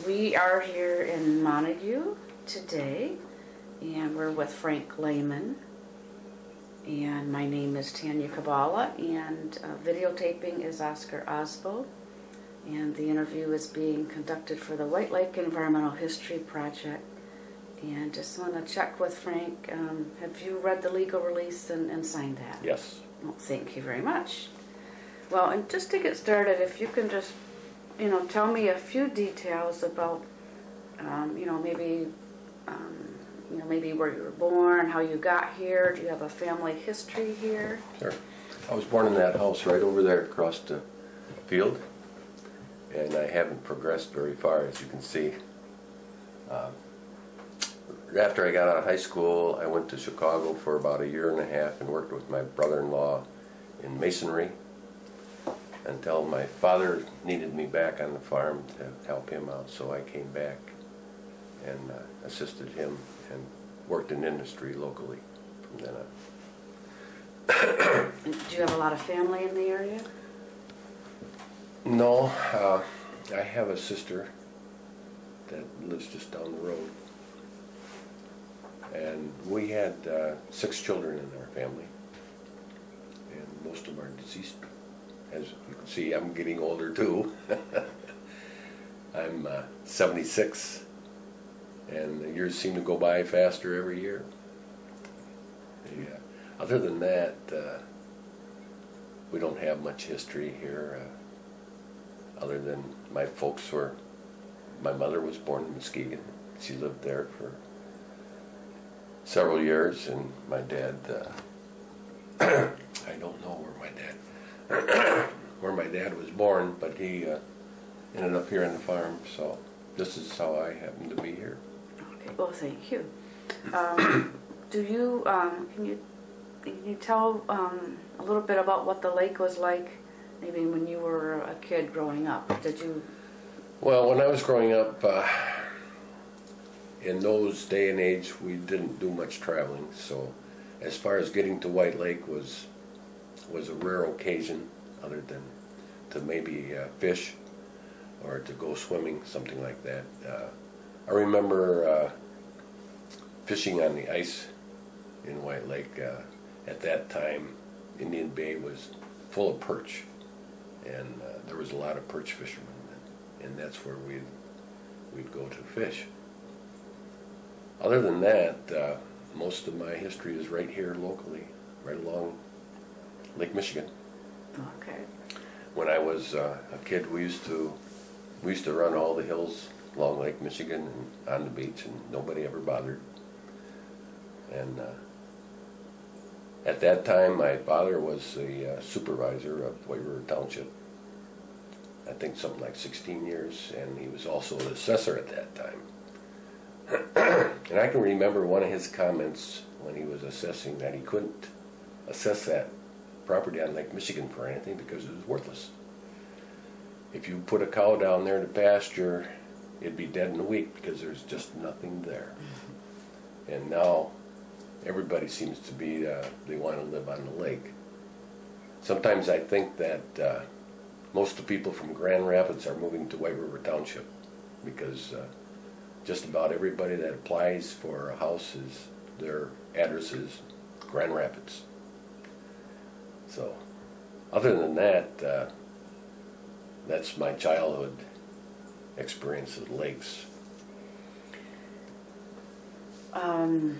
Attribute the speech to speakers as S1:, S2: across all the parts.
S1: We are here in Montague today, and we're with Frank Lehman. And my name is Tanya Kabala, and videotaping is Oscar Osbo. And the interview is being conducted for the White Lake Environmental History Project. And just want to check with Frank, have you read the legal release and signed that?
S2: Yes.
S1: Well, thank you very much. Well, and just to get started, if you can just, tell me a few details about, maybe where you were born, how you got here. Do you have a family history here?
S2: Sure. I was born in that house right over there across the field, and I haven't progressed very far, as you can see. After I got out of high school, I went to Chicago for about a year and a half and worked with my brother-in-law in masonry until my father needed me back on the farm to help him out, so I came back and assisted him and worked in industry locally from then on.
S1: Do you have a lot of family in the area?
S2: No, I have a sister that lives just down the road. And we had 6 children in our family, and most of them are deceased. As you can see, I'm getting older too. I'm 76, and the years seem to go by faster every year. Yeah. Other than that, we don't have much history here, other than my mother was born in Muskegon. She lived there for several years, and my dad, I don't know where my dad was born, but he ended up here on the farm, so this is how I happen to be here.
S1: Okay, well, thank you. Can you tell a little bit about what the lake was like, maybe when you were a kid growing up?
S2: Well, when I was growing up, in those day and age, we didn't do much traveling, so as far as getting to White Lake was a rare occasion, other than to maybe fish or to go swimming, something like that. I remember fishing on the ice in White Lake. At that time, Indian Bay was full of perch, and there was a lot of perch fishermen, and that's where we'd go to fish. Other than that, most of my history is right here locally, right along Lake Michigan.
S1: Okay.
S2: When I was a kid, we used to run all the hills along Lake Michigan and on the beach, and nobody ever bothered. And at that time, my father was the supervisor of White River Township. I think something like 16 years, and he was also the assessor at that time. And I can remember one of his comments when he was assessing that he couldn't assess that property on Lake Michigan for anything because it was worthless. If you put a cow down there to pasture, it'd be dead in a week because there's just nothing there. And now everybody seems to be, they want to live on the lake. Sometimes I think that most of the people from Grand Rapids are moving to White River Township because just about everybody that applies for a house, their address is Grand Rapids. So, other than that, that's my childhood experience of the lakes.
S1: Now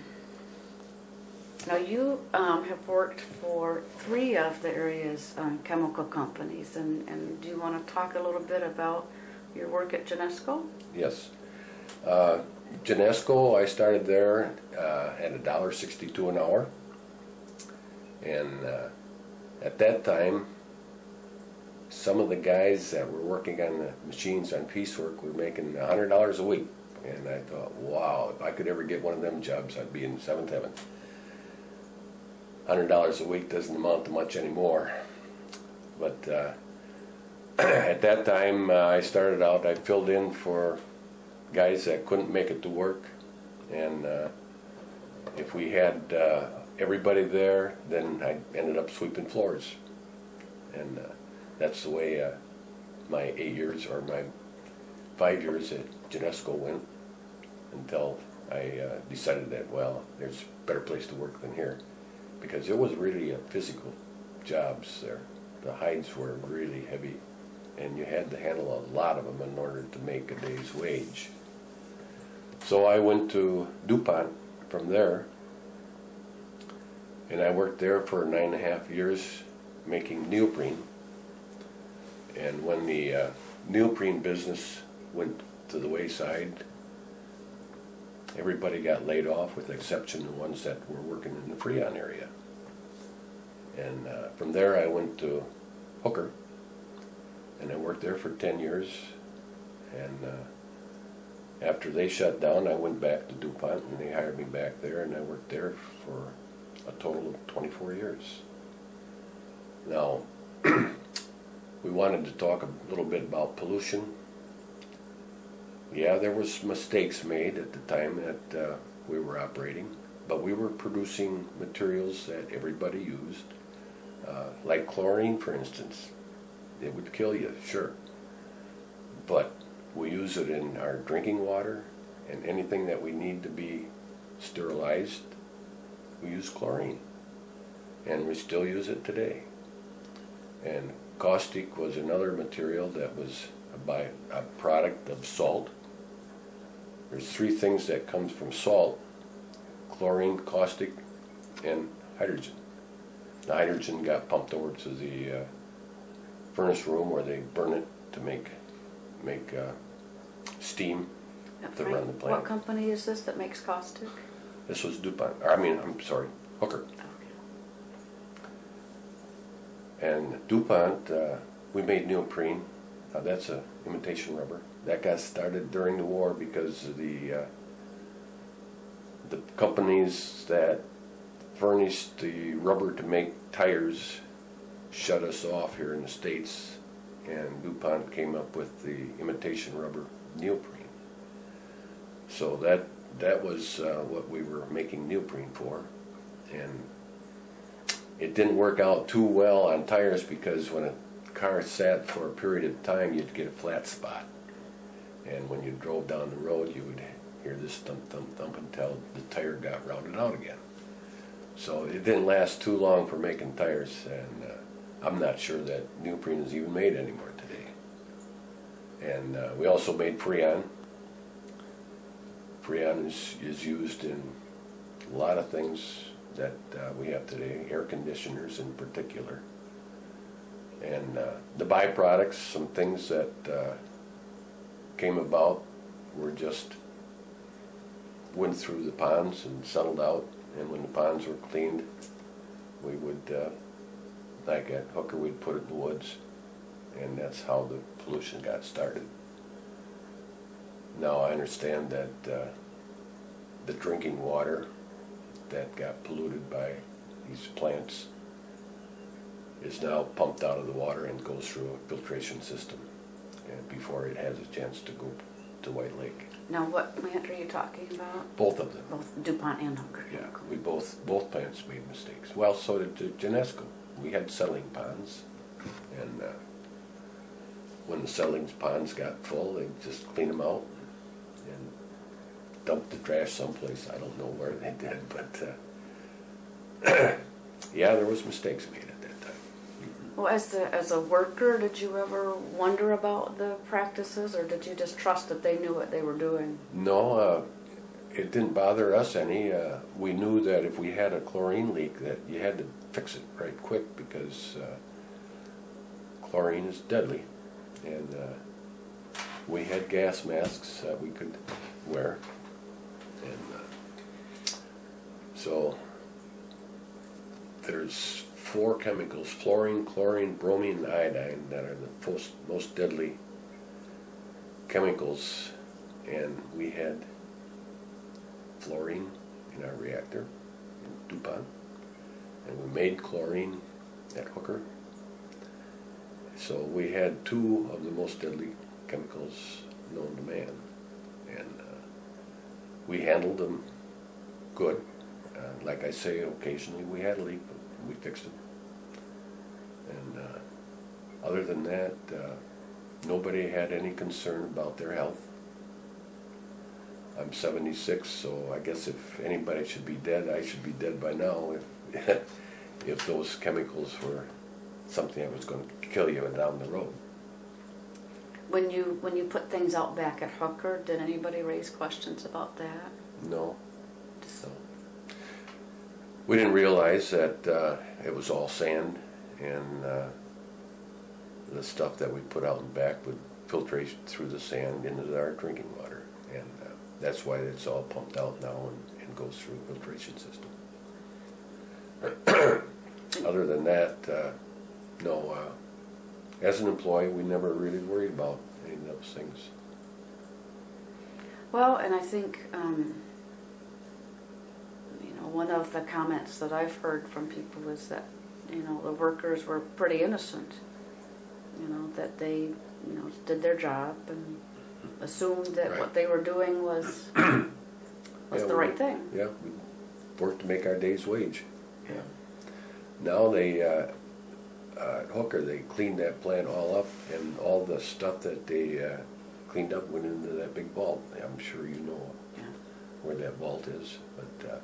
S1: you have worked for 3 of the area's chemical companies, and do you want to talk a little bit about your work at Genesco?
S2: Yes. Genesco, I started there at $1.62 an hour, and at that time, some of the guys that were working on the machines on piecework were making $100 a week, and I thought, wow, if I could ever get one of them jobs, I'd be in 7th heaven. $100 a week doesn't amount to much anymore, but at that time, I started out, I filled in for guys that couldn't make it to work, and if we had everybody there, then I ended up sweeping floors, and that's the way my 8 years or my 5 years at Genesco went until I decided that, well, there's a better place to work than here, because it was really a physical jobs there. The hides were really heavy, and you had to handle a lot of them in order to make a day's wage. So I went to DuPont from there, and I worked there for 9.5 years making neoprene. And when the neoprene business went to the wayside, everybody got laid off with the exception of the ones that were working in the Freon area. And from there I went to Hooker, and I worked there for 10 years. And after they shut down, I went back to DuPont, and they hired me back there, and I worked there for a total of 24 years. Now, we wanted to talk a little bit about pollution. Yeah, there was mistakes made at the time that we were operating, but we were producing materials that everybody used, like chlorine, for instance. It would kill you, sure, but we use it in our drinking water, and anything that we need to be sterilized, we use chlorine, and we still use it today. And caustic was another material that was a product of salt. There's 3 things that comes from salt: chlorine, caustic, and hydrogen. The hydrogen got pumped over to the furnace room where they burn it to make steam to run the plant.
S1: What company is this that makes caustic?
S2: This was DuPont. I'm sorry, Hooker. And DuPont, we made neoprene. That's a imitation rubber. That got started during the war because of the companies that furnished the rubber to make tires shut us off here in the States, and DuPont came up with the imitation rubber neoprene. So that was what we were making neoprene for, and it didn't work out too well on tires, because when a car sat for a period of time, you'd get a flat spot, and when you drove down the road, you would hear this thump, thump, thump until the tire got rounded out again. So it didn't last too long for making tires, and I'm not sure that neoprene is even made anymore today. And we also made Freon. Freon is used in a lot of things that we have today, air conditioners in particular. And the byproducts, some things that came about, were just went through the ponds and settled out. And when the ponds were cleaned, we would, like at Hooker, we'd put it in the woods, and that's how the pollution got started. Now I understand that the drinking water that got polluted by these plants is now pumped out of the water and goes through a filtration system, and before it has a chance to go to White Lake.
S1: Now, what plant are you talking about?
S2: Both of them.
S1: Both DuPont and Hooker.
S2: Yeah, we both plants made mistakes. Well, so did Genesco. We had settling ponds, and when the settling ponds got full, they just cleaned them out and dumped the trash someplace. I don't know where they did, but yeah, there was mistakes made at that time.
S1: Well, as a worker, did you ever wonder about the practices, or did you just trust that they knew what they were doing?
S2: No, it didn't bother us any. We knew that if we had a chlorine leak, that you had to fix it right quick, because chlorine is deadly. And we had gas masks that we could wear. And so there's 4 chemicals: fluorine, chlorine, bromine, and iodine, that are the most deadly chemicals. And we had fluorine in our reactor in DuPont, and we made chlorine at Hooker. So we had 2 of the most deadly chemicals known to man, and we handled them good. Like I say, occasionally we had a leak, but we fixed it. And other than that, nobody had any concern about their health. I'm 76, so I guess if anybody should be dead, I should be dead by now if if those chemicals were something that was going to kill you down the road.
S1: When you put things out back at Hooker, did anybody raise questions about that?
S2: No. So we didn't realize that it was all sand, and the stuff that we put out in back would filtrate through the sand into our drinking water, and that's why it's all pumped out now and goes through the filtration system. Other than that, no. As an employee, we never really worried about any of those things.
S1: Well, and I think one of the comments that I've heard from people is that the workers were pretty innocent. That they did their job and assumed that
S2: Right.
S1: what they were doing was the right thing.
S2: Yeah, we worked to make our day's wage. Yeah. Now they, at Hooker, they cleaned that plant all up, and all the stuff that they cleaned up went into that big vault. I'm sure you know where that vault is, but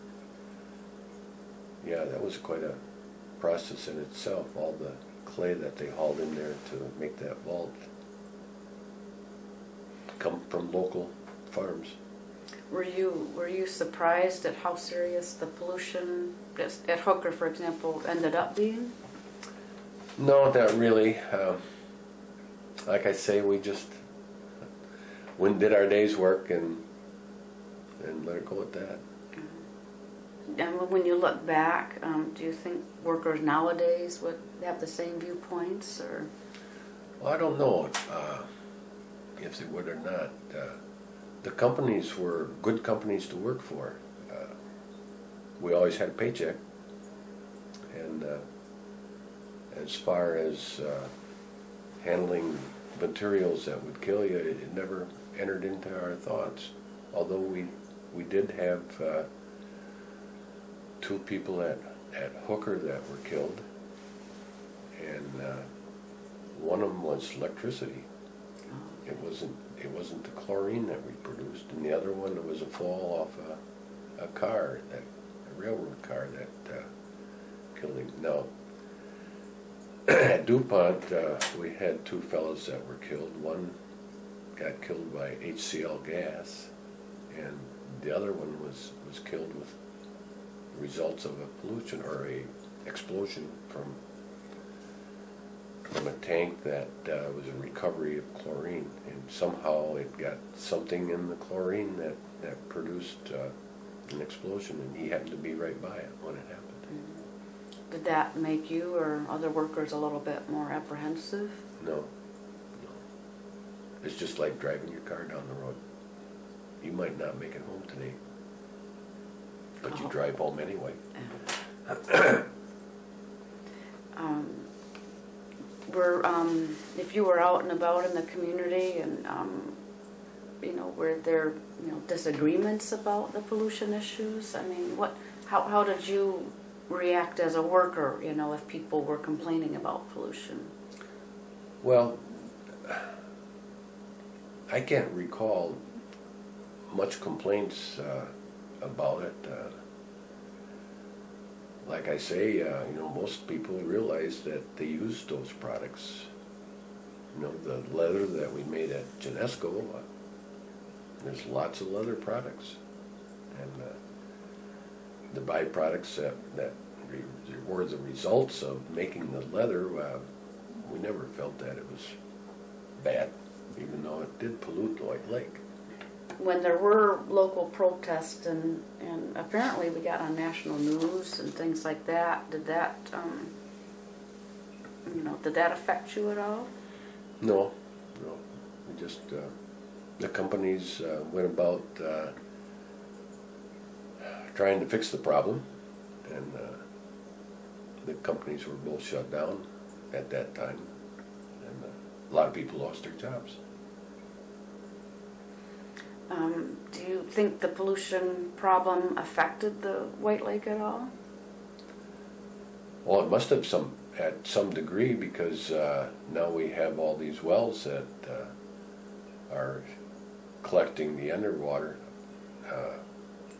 S2: yeah, that was quite a process in itself, all the clay that they hauled in there to make that vault come from local farms.
S1: Were you surprised at how serious the pollution at Hooker, for example, ended up being?
S2: No, not really. Like I say, we just went and did our day's work and let it go at that.
S1: And when you look back, do you think workers nowadays would have the same viewpoints, or?
S2: Well, I don't know if they would or not. The companies were good companies to work for. We always had a paycheck, and as far as handling materials that would kill you, it never entered into our thoughts. Although we did have two people at Hooker that were killed, and one of them was electricity. It wasn't the chlorine that we produced, and the other one was a fall off a railroad car that killed him. Now, at DuPont, we had two fellows that were killed. One got killed by HCl gas, and the other one was killed with results of a pollution or a explosion from a tank that was a recovery of chlorine, and somehow it got something in the chlorine that produced an explosion, and he happened to be right by it when it happened.
S1: Did that make you or other workers a little bit more apprehensive?
S2: No. It's just like driving your car down the road. You might not make it home today, but you drive home anyway.
S1: If you were out and about in the community, and were there disagreements about the pollution issues? I mean, how did you react as a worker? If people were complaining about pollution.
S2: Well, I can't recall much complaints about it. Like I say, most people realize that they use those products. The leather that we made at Genesco, there's lots of leather products, and the byproducts that were the results of making the leather. We never felt that it was bad, even though it did pollute White Lake.
S1: When there were local protests and apparently we got on national news and things like that, did that affect you at all?
S2: No. We just the companies went about trying to fix the problem, and the companies were both shut down at that time, and a lot of people lost their jobs.
S1: Do you think the pollution problem affected the White Lake at all?
S2: Well, it must have at some degree, because now we have all these wells that are collecting the underwater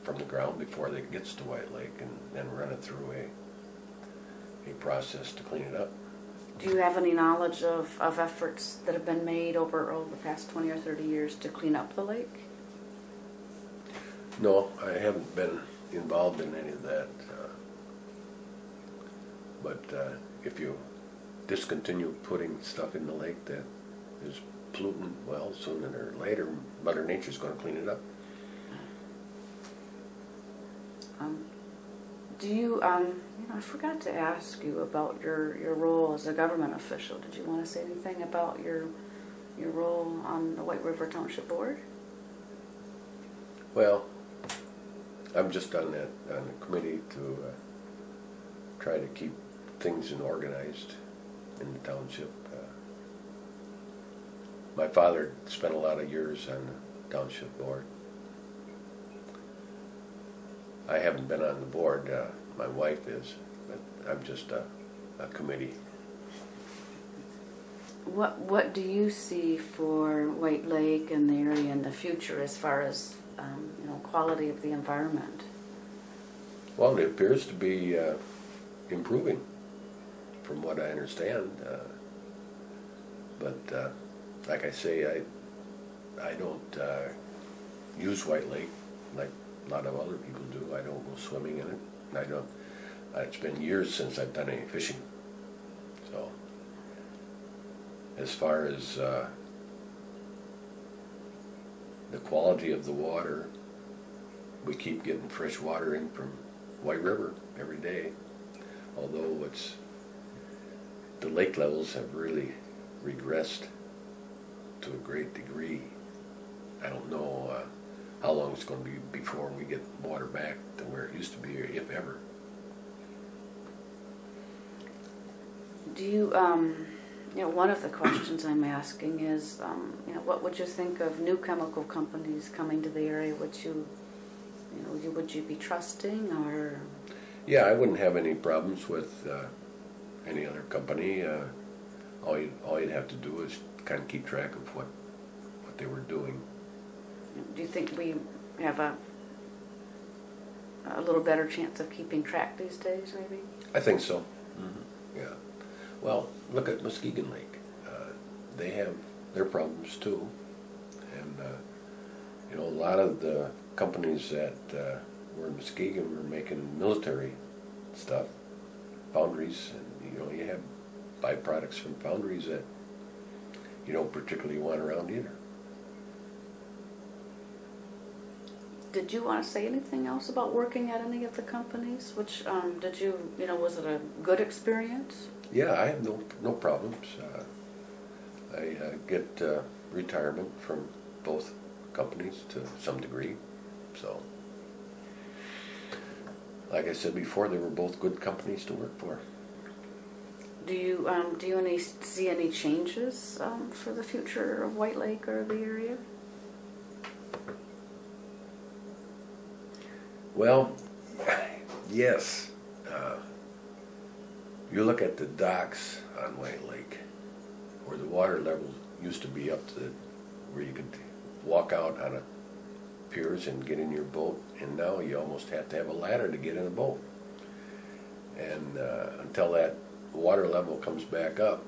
S2: from the ground before it gets to White Lake, and then run it through a process to clean it up.
S1: Do you have any knowledge of efforts that have been made over the past 20 or 30 years to clean up the lake?
S2: No, I haven't been involved in any of that. But if you discontinue putting stuff in the lake that is pollutant, well, sooner or later, Mother Nature's going to clean it up.
S1: Do you, I forgot to ask you about your role as a government official. Did you want to say anything about your role on the White River Township Board?
S2: Well, I'm just on the committee to try to keep things organized in the township. My father spent a lot of years on the Township Board. I haven't been on the board, my wife is, but I'm just a committee.
S1: What do you see for White Lake and the area in the future as far as quality of the environment?
S2: Well, it appears to be improving, from what I understand. But like I say, I don't use White Lake like a lot of other people do. I don't go swimming in it. I don't. It's been years since I've done any fishing. So, as far as the quality of the water, we keep getting fresh water in from White River every day. Although the lake levels have really regressed to a great degree. I don't know how long it's going to be before we get water back to where it used to be, if ever.
S1: Do you, one of the questions I'm asking is, what would you think of new chemical companies coming to the area? Would you be trusting, or?
S2: Yeah, I wouldn't have any problems with any other company. All you'd have to do is kind of keep track of what they were doing.
S1: Do you think we have a little better chance of keeping track these days, maybe?
S2: I think so. Mm-hmm. Yeah. Well, look at Muskegon Lake. They have their problems too, and a lot of the companies that were in Muskegon were making military stuff, foundries, and you have byproducts from foundries that you don't particularly want around either.
S1: Did you want to say anything else about working at any of the companies? Which did you, was it a good experience?
S2: Yeah, I have no problems. I get retirement from both companies to some degree. So, like I said before, they were both good companies to work for.
S1: Do you see any changes for the future of White Lake or the area?
S2: Well, yes. You look at the docks on White Lake, where the water level used to be up to where you could walk out on a piers and get in your boat, and now you almost have to have a ladder to get in a boat. And until that water level comes back up,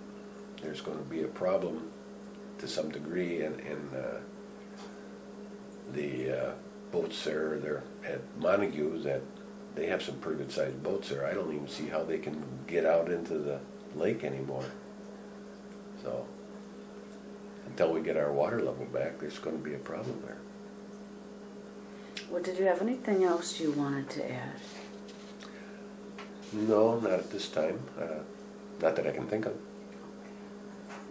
S2: there's going to be a problem to some degree, and the boats there at Montague, that they have some pretty good sized boats there. I don't even see how they can get out into the lake anymore. So until we get our water level back, there's going to be a problem there.
S1: Well, did you have anything else you wanted to add?
S2: No, not at this time. Not that I can think of.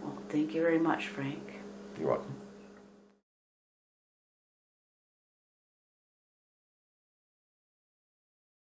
S1: Well, thank you very much, Frank.
S2: You're welcome.